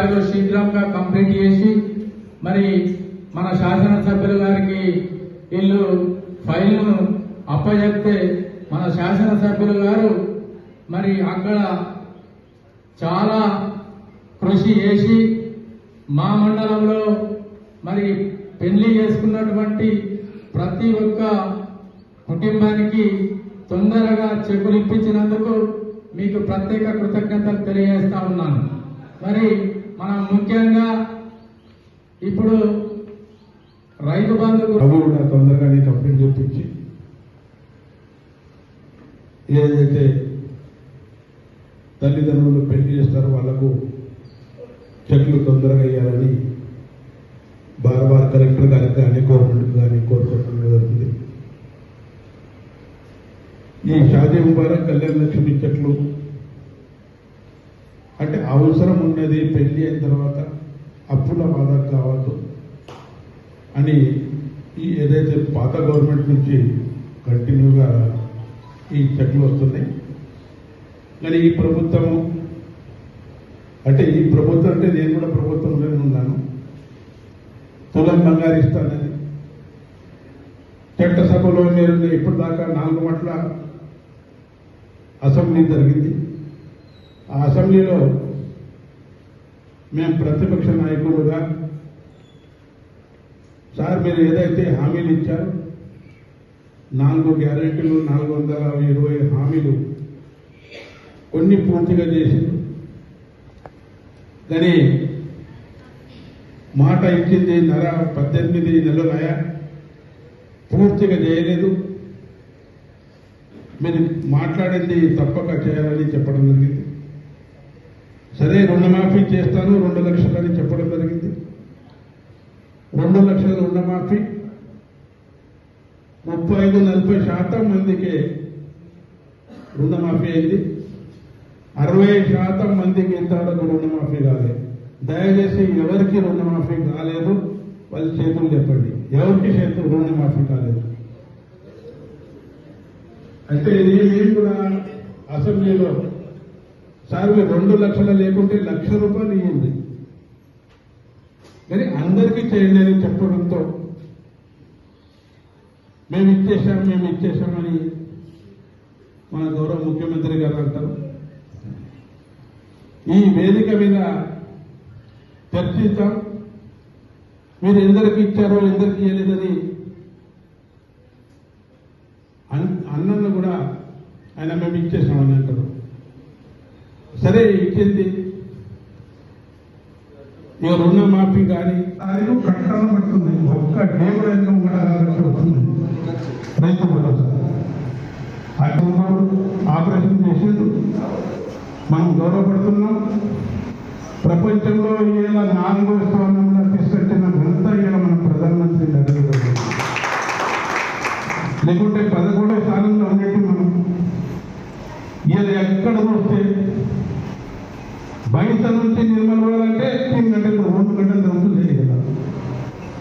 ఏదో శీఘ్రంగా కంప్లీట్ చేసి మరి మన శాసనసభ్యులు గారికి వీళ్ళు ఫైల్ను అప్పచెప్తే మన శాసనసభ్యులు గారు మరి అక్కడ చాలా కృషి చేసి మా మండలంలో మరి పెళ్లి చేసుకున్నటువంటి ప్రతి ఒక్క కుటుంబానికి తొందరగా చెక్కులు ఇప్పించినందుకు మీకు ప్రత్యేక కృతజ్ఞతలు తెలియజేస్తా ఉన్నాను. మరి మనం ముఖ్యంగా ఇప్పుడు రైతు బంధు కూడా తొందరగానే కంప్లీట్ చేపించి ఏదైతే తల్లిదండ్రులు పెళ్లి చేస్తారో వాళ్లకు చెక్లు తొందరగా ఇవ్వాలని బార్ కలెక్టర్ గారికి కానీ గవర్నమెంట్ కానీ కోరుకోవడం జరుగుతుంది. ఈ షాదీ ముబారక్ కళ్యాణ లక్ష్మి చెట్లు అంటే అవసరం ఉన్నది పెళ్లి అయిన తర్వాత అప్పుల బాధ కావద్దు అని ఈ ఏదైతే పాత గవర్నమెంట్ నుంచి కంటిన్యూగా ఈ చెట్లు వస్తున్నాయి. కానీ ఈ ప్రభుత్వము అంటే నేను కూడా ప్రభుత్వంలోనే ఉన్నాను. తులం బంగారు ఇస్తానని చట్టసభలో మీరు ఇప్పుడు దాకా 4 మాటల అసెంబ్లీ జరిగింది. ఆ అసెంబ్లీలో మేము ప్రతిపక్ష నాయకులుగా సార్ మీరు ఏదైతే హామీలు ఇచ్చారో 4 గ్యారెంటీలు 420 హామీలు కొన్ని పూర్తిగా చేసింది, కానీ మాట ఇచ్చింది 18 నెలలయా పూర్తిగా చేయలేదు. మీరు మాట్లాడింది తప్పక చేయాలని చెప్పడం జరిగింది. సరే రుణమాఫీ చేస్తాను 2 లక్షలని చెప్పడం జరిగింది. 2 లక్షల రుణమాఫీ 35-40% మందికి రుణమాఫీ అయింది. 60% మందికి ఇంతవరకు రుణమాఫీ కాలేదు. దయచేసి ఎవరికి రుణమాఫీ కాలేదు వాళ్ళ చేతులు చెప్పండి. ఎవరికి చేతులు రుణమాఫీ కాలేదు అంటే మేము కూడా అసెంబ్లీలో సార్ 2 లక్షలు లేకుంటే ₹1,00,000 ఇవ్వండి కానీ అందరికీ చేయండి అని చెప్పడంతో మేము ఇచ్చేసామని మన గౌరవ ముఖ్యమంత్రి గారు అంటారు. ఈ వేదిక మీద చర్చిస్తాం. మీరు ఎందరికి ఇచ్చారో ఎందరికి ఇవ్వలేదని అన్నను కూడా ఆయన మేము ఇచ్చేసామని అంటారు. సరే ఇచ్చింది ఇక రుణమాఫీ కానీ అది ప్రకటన పడుతుంది. ఒక్క డేబుల్ కూడా వస్తుంది. రైతు భరోసా ఆపరేషన్ చేసేది మనం గౌరవపడుతున్నాం. ప్రపంచంలో ఇలా 4వ స్థానంలో తీసుకొచ్చిన ఘనత ఇలా మన ప్రధానమంత్రి నరేంద్ర మోదీ. లేకుంటే 11వ స్థానంలో ఉండేది మనం. ఇలా ఎక్కడ చూస్తే బయట నుంచి నిర్మల్ పోవాలంటే 3 గంటలు 2 గంటలు జరుగుతుంది కదా.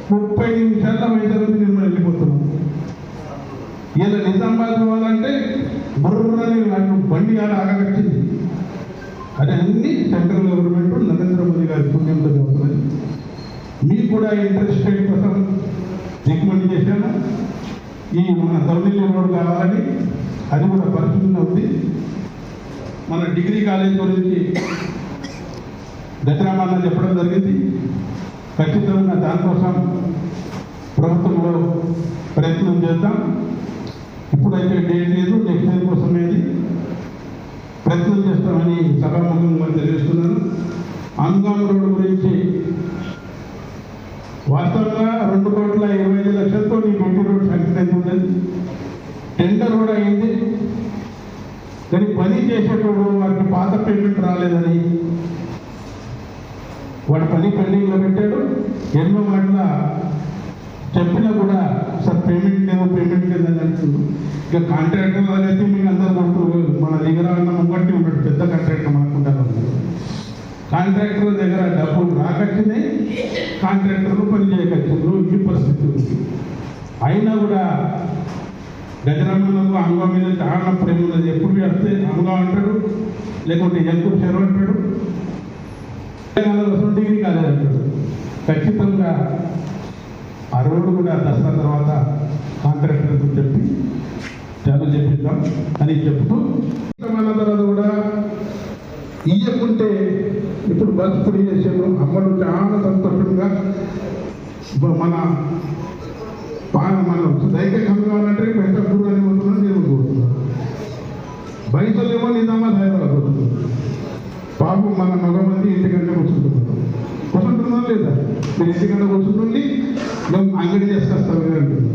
30 నిమిషాల బయట నుంచి నిర్మల్ వెళ్ళిపోతున్నాం. ఇలా నిజామాబాద్ పోవాలంటే బుర్రని నాకు బండి ఆగవచ్చింది. అది అన్ని సెంట్రల్ గవర్నమెంట్ నరేంద్ర మోదీ గారి పుణ్యంతో జరుగుతుంది. మీకు కూడా ఇంట్రెస్ట్ రేట్ కోసం రికమెండ్ చేశాను. ఈ మన తమిళ రోడ్ కావాలని అది కూడా పరిస్థితిలో ఉంది. మన డిగ్రీ కాలేజ్ గురించి గతరామాన చెప్పడం జరిగింది. ఖచ్చితంగా దానికోసం ప్రభుత్వంలో ప్రయత్నం చేద్దాం. ఇప్పుడైతే డేట్ లేదు, నెక్స్ట్ ఇయర్ కోసమేది ప్రయత్నం చేస్తామని సభాముఖంగా తెలియజేస్తున్నాను. అంగాం రోడ్డు గురించి వాస్తవంగా 2,25,00,000తో ఈ బీటీ రోడ్ శాంక్షన్ అవుతుందని టెండర్ కూడా అయింది. కానీ పని చేసేటప్పుడు వారికి పాత పేమెంట్ రాలేదని వాడు పని పెండింగ్లో పెట్టాడు. ఎన్నో మాటల చెప్పినా కూడా సార్ పేమెంట్ లేదని అంటున్నారు. ఇక కాంట్రాక్టర్ అయితే మీకు అందరూ కొడుతూ మన దగ్గర ముంగట్టి ఉంటాడు పెద్ద కాంట్రాక్టర్ మనకుంటారు. కాంట్రాక్టర్ దగ్గర డబ్బులు రాకచ్చినాయి, కాంట్రాక్టర్లు పని చేయకొచ్చిండ్రు. ఈ పరిస్థితి ఉంది. అయినా కూడా గజరామన్నకు అంగం మీద చాలా ప్రేమ ఉన్నది. ఎప్పుడు పెడితే అంగం అంటాడు, లేకుంటే ఎక్కువ చెరువు అంటాడు. డిగ్రీ కాలేజ్ అంటాడు. ఖచ్చితంగా ఆ రోడ్డు కూడా దసరా తర్వాత కాంట్రాక్టర్కు చెప్పి చాలా చెప్పిద్దాం అని చెప్తూ మన తర్వాత కూడా ఇయ్యకుంటే ఇప్పుడు బస్ ఫ్రీ చేసాము. అమ్మలు చాలా సంతోషంగా మన దైక కమ్మి కావాలంటే పెద్ద గురు అని పోతున్నాను, నేను కోరుతున్నాను. బయటలేమో నిజామాబాద్ హైదరాబాద్ పోతున్నారు. పాపం మన మగమంది ఇంటికంటే కూర్చుంటున్నాం లేదా, మీరు ఇంటికంటే కూర్చుంటుండి మేము అంగడి చేసుకొస్తాం అంటున్నాం.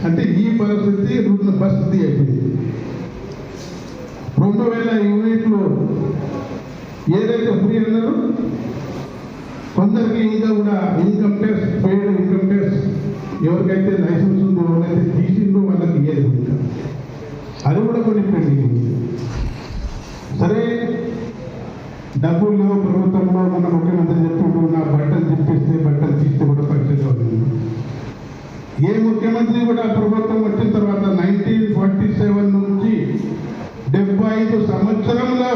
అంటే ఈ పరిస్థితి పరిస్థితి అయిపోయింది. 2000 యూనిట్లు ఏదైతే ఫ్రీ అన్నారో కొందరికి ఇంకా కూడా income tax paid income tax ఎవరికైతే లైసెన్స్ ఉందో ఎవరైతే తీసిందో వాళ్ళకి ఇయ్యలేదు. ఇంకా అది కూడా కొన్ని పెండింగ్ ఉంది. సరే డబ్బులు లేవు ప్రభుత్వంలో. మన ముఖ్యమంత్రి చెప్తుంటూ నా బట్టలు తిప్పిస్తే బట్టలు తీస్తే కూడా పరిస్థితి అవుతుంది. ఏ ముఖ్యమంత్రి కూడా ప్రభుత్వం వచ్చిన తర్వాత 1947 నుంచి 75 సంవత్సరంలో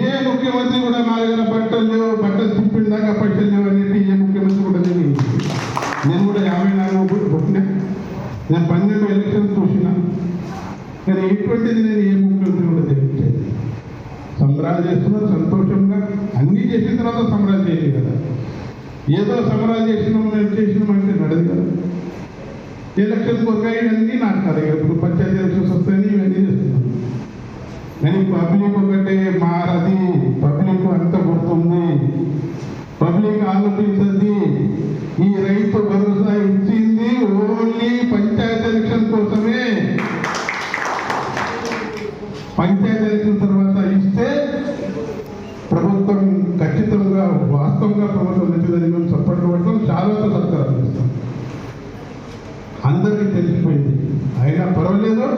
ఏ ముఖ్యమంత్రి కూడా నా దగ్గర బట్టలు లేవు, బట్టలు తిప్పిన దాకా పైసలు లేవు అనేది ఏ ముఖ్యమంత్రి కూడా నేను కూడా 54 పుట్టినా, నేను 12 ఎలక్షన్స్ చూసిన. కానీ ఇటువంటిది నేను ఏ ముఖ్యమంత్రి కూడా తెలియలేదు. సంబరాలు చేస్తున్నారు సంతోషంగా, అన్నీ చేసిన తర్వాత సంబరాలు చేయలేదు కదా. ఏదో సంబరాలు చేసినాం మేము చేసినాం అంటే నడదు కదా. ఎలక్షన్ కొరకాయ ఇవన్నీ నాకు కదా. ఇప్పుడు పంచాయతీ ఎలక్షన్స్ వస్తాయని ఇవన్నీ చేస్తున్నాం. కానీ పబ్లిక్ ఒకటే మారది, పబ్లిక్ అంత కొడుతుంది, పబ్లిక్ ఆలోచించది. ఈ రైతు భరోసా ఇచ్చింది ఓన్లీ పంచాయతీ ఎలక్షన్ కోసమే. పంచాయతీ ఎలక్షన్ తర్వాత ఇస్తే ప్రభుత్వం ఖచ్చితంగా వాస్తవంగా ప్రభుత్వం నచ్చిందని మేము సపోర్ట్ పడతాం, చాలా సత్కారం చేస్తాం. అందరికీ తెలిసిపోయింది. అయినా పర్వాలేదు,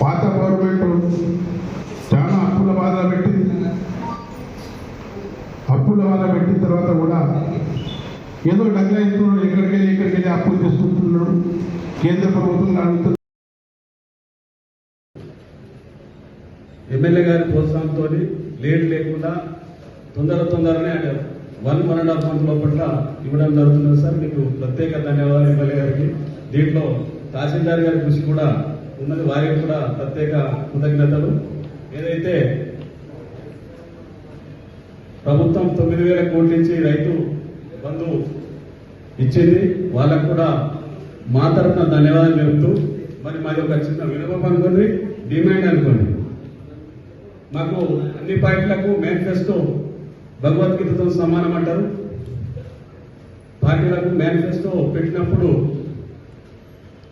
పాత గవర్నమెంట్ చాలా అప్పుల బాధ పెట్టింది. అప్పుల బాధ పెట్టిన తర్వాత కూడా ఏదో డగ్గా ఇస్తున్నాడు, ఎక్కడికెళ్ళి అప్పులు తీసుకుంటున్నాడు. కేంద్ర ప్రభుత్వం అడుగుతుంది. ఎమ్మెల్యే గారి ప్రోత్సాహంతో లేట్ లేకుండా తొందరనే 1.5 మంత్ లోపల ఇవ్వడం జరుగుతుంది. సార్ మీకు ప్రత్యేక ధన్యవాదాలు ఎమ్మెల్యే గారికి. దీంట్లో తహసీల్దార్ గారి కృషి కూడా ఉన్నది, వారికి కూడా ప్రత్యేక కృతజ్ఞతలు. ఏదైతే ప్రభుత్వం 9,000 కోట్ల నుంచి రైతు బంధు ఇచ్చింది, వాళ్ళకు కూడా మా తరఫున ధన్యవాదాలు చెబుతూ, మరి మాది ఒక చిన్న వినపం అనుకోండి, డిమాండ్ అనుకోండి. మాకు అన్ని పార్టీలకు మేనిఫెస్టో భగవద్గీతతో సమానం అంటారు. పార్టీలకు మేనిఫెస్టో పెట్టినప్పుడు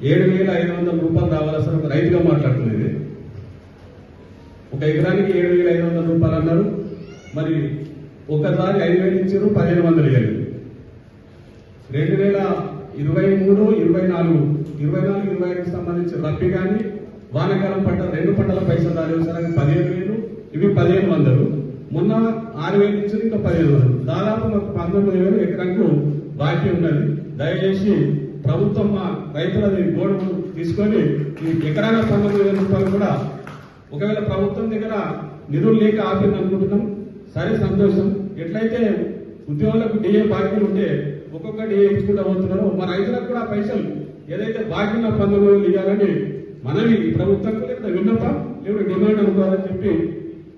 7,500 రూపాయలు రావాలి. అసలు ఒక రైతుగా మాట్లాడుతున్నది. ఒక ఎకరానికి 7,500 రూపాయలు అన్నారు. మరి ఒకసారి 5,000 ఇచ్చారు, 1,500 ఇవ్వాలి. 2023, 24, 25 సంబంధించి రబ్బీ కానీ వానాకాలం పంట 2 పంటల పైసలు రాలేదు సార్. 15,000, ఇవి 1,500. మొన్న 6,000 ఇచ్చారు, ఇంకా 1,500. దాదాపు మాకు 19,000 ఎకరానికి బాకీ ఉన్నది. దయచేసి ప్రభుత్వం మా రైతులది గోడు తీసుకొని ఈ ఎకరాల 19,000 రూపాయలు కూడా ఒకవేళ ప్రభుత్వం దగ్గర నిధులు లేక ఆపింది అనుకుంటున్నాం. సరే సంతోషం. ఎట్లయితే ఉద్యోగులకు డిఏ బాకీలు ఉంటే ఒక్కొక్క డిఏ ఇచ్చుకుంటూ పోతున్నారో మా రైతులకు కూడా పైసలు ఏదైతే బాకీ ఉన్న 19,000 ఇవ్వాలని మనవి ప్రభుత్వం లేదా విన్నపం లేదా డిమాండ్ అనుకోవాలని చెప్పి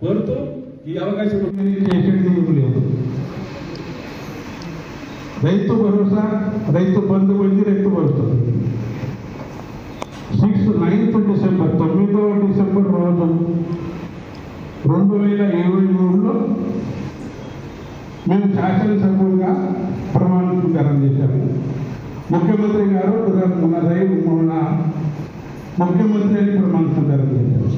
కోరుతూ ఈ అవకాశం చేసేది లేదు. రైతు భరోసా, రైతు బంధు వెళ్ళి Rythu Bharosa 9th December 9వ December రోజు 2023లో మేము శాసనసభ్యులుగా ప్రమాణ స్వీకారం చేశాము. ముఖ్యమంత్రి గారు మన ముఖ్యమంత్రి అని ప్రమాణ స్వీకారం చేశారు.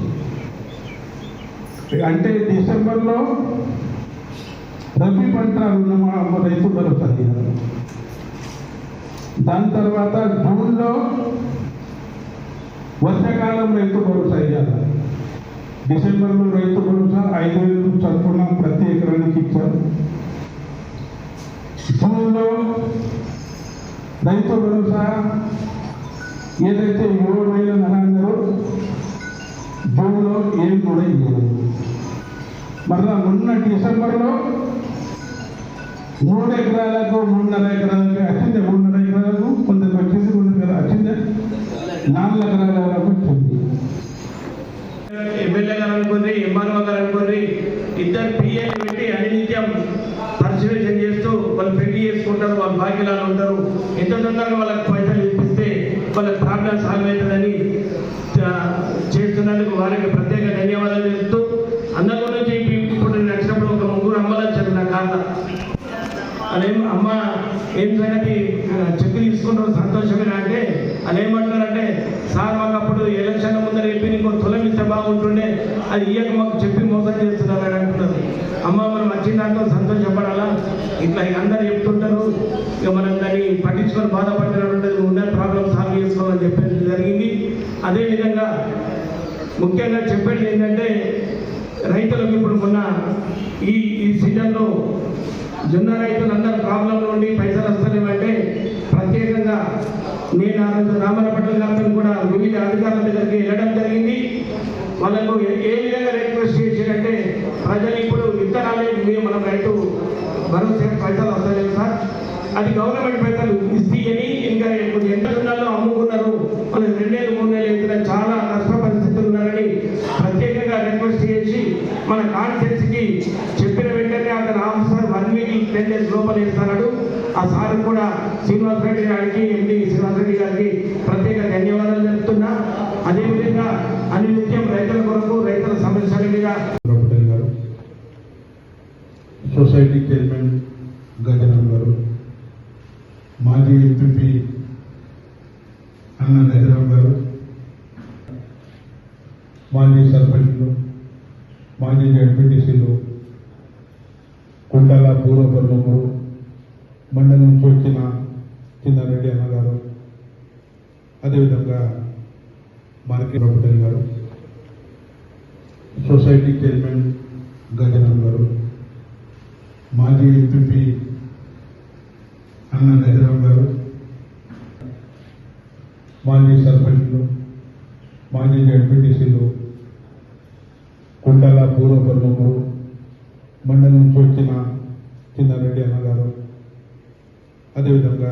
అంటే డిసెంబర్లో రబీ పంట రైతు భరోసా అయ్యారు. దాని తర్వాత జూన్లో వర్షాకాలం రైతు భరోసా అయ్యారు. డిసెంబర్లో రైతు భరోసా 5,000 చొప్పున ప్రతి ఎకరానికి ఇచ్చారు. జూన్లో రైతు భరోసా ఏదైతే 7,000 అన్నారో జూన్లో ఏం కూడా ఇవ్వలేదు. మరలా మొన్న డిసెంబర్లో 3 ఎకరాలకు 3.5 ఎకరాలకి వచ్చింది, 3.5 ఎకరాలకు కొందరికి వచ్చేసి కొందరికి వచ్చింది 4 ఎకరాల వరకు వచ్చింది. ఎమ్మెల్యే గారు అనుకోండి, ఎంఆర్ఓ గారు అనుకోండి, ఇద్దరు పిఏలు పెట్టి అనినిత్యం పరిశీలన చేస్తూ వాళ్ళు పెళ్లి చేసుకుంటారు, వాళ్ళు భాగ్యలాలు ఉంటారు. ఎంత తొందరగా వాళ్ళకి పైసలు ఇప్పిస్తే వాళ్ళ ప్రాబ్లం సాల్వ్ అవుతుందని చేస్తున్నందుకు వారికి ప్రత్యేక ధన్యవాదాలు తెలుపుతూ, అందరి గురించి ఇప్పుడు నేను వచ్చినప్పుడు ఒక 3 అమ్మలు వచ్చారు నా కాళ్ళ. అదేం అమ్మ ఏం సంగతి చెక్కు తీసుకుంటారు సంతోషమేనా అంటే అదేమంటారంటే, సార్ మాకు అప్పుడు ఎలక్షన్ ముందర చెప్పి నీకు తులం ఇస్తే బాగుంటుండే, అది ఇయ్యక మాకు చెప్పి మోసం చేస్తున్నారు అని అంటున్నారు. అమ్మ మనం వచ్చిన దాంట్లో సంతోషపడాలా, ఇట్లా అందరు చెప్తుంటారు, ఇక మనం దాన్ని పట్టించుకొని బాధపడుతున్నట్టు ఉంటుంది, ఉన్న ప్రాబ్లం సాల్వ్ చేసుకోవాలని చెప్పేది జరిగింది. అదేవిధంగా ముఖ్యంగా చెప్పేది ఏంటంటే, రైతులకు ఇప్పుడు మొన్న ఈ సీజన్లో జొన్న రైతులందరూ ప్రాబ్లం నుండి పైసలు వస్తలేమంటే ప్రత్యేకంగా నేను ఆ రోజు రామరపట్ల గారితో కూడా వివిధ అధికారుల దగ్గరికి వెళ్ళడం జరిగింది. వాళ్ళకు ఏ విధంగా రిక్వెస్ట్ చేశారంటే, ప్రజలు ఇప్పుడు విత్తనాలే మనం రైతు భరోసా పైసలు వస్తలేవు సార్, అది గవర్నమెంట్ పైసలు ఇస్తీయని ఇంకా ఎంత జొన్నలో అమ్ముకున్నారు, వాళ్ళు 2 నెలలు 3 నెలలు ఎత్తున చాలా కష్ట పరిస్థితులు ఉన్నారని ప్రత్యేకంగా రిక్వెస్ట్ చేసి మన కాన్ఫరెన్స్కి చెప్పిన వెంటనే అతను ఆఫీసర్ 1 వీక్ 10 డేస్ లోపల ఇస్తున్నాడు. ఆ సార్ కూడా శ్రీనివాస్ రెడ్డి గారికి, ఎండి శ్రీనివాస్ రెడ్డి గారికి ప్రత్యేక ధన్యవాదాలు తెలుపుతున్నా. అదేవిధంగా అనినిత్యం రైతుల కొరకు రైతుల సమస్యల మీద పటేల్ గారు, సొసైటీ చైర్మన్ గజరాం గారు, మాజీ ఎంపీ అన్న గజరాం గారు, మాజీ సర్పంచ్లు, మాజీ ఎంపీటీసీలు, కుండాల పూర్వపర్లము మండలం నుంచి వచ్చిన చిన్నారెడ్డి అన్న గారు, అదేవిధంగా మార్కెట్ పటేల్ గారు, సొసైటీ చైర్మన్ గజరాం గారు, మాజీ ఎంపీ అన్న గజరాం గారు, మాజీ సర్పంచ్లు, మాజీ ఎంపీటీసీలు, కుండాల పూర్వపర్లము మండలం నుంచి వచ్చిన చిన్నారెడ్డి అన్న గారు, అదేవిధంగా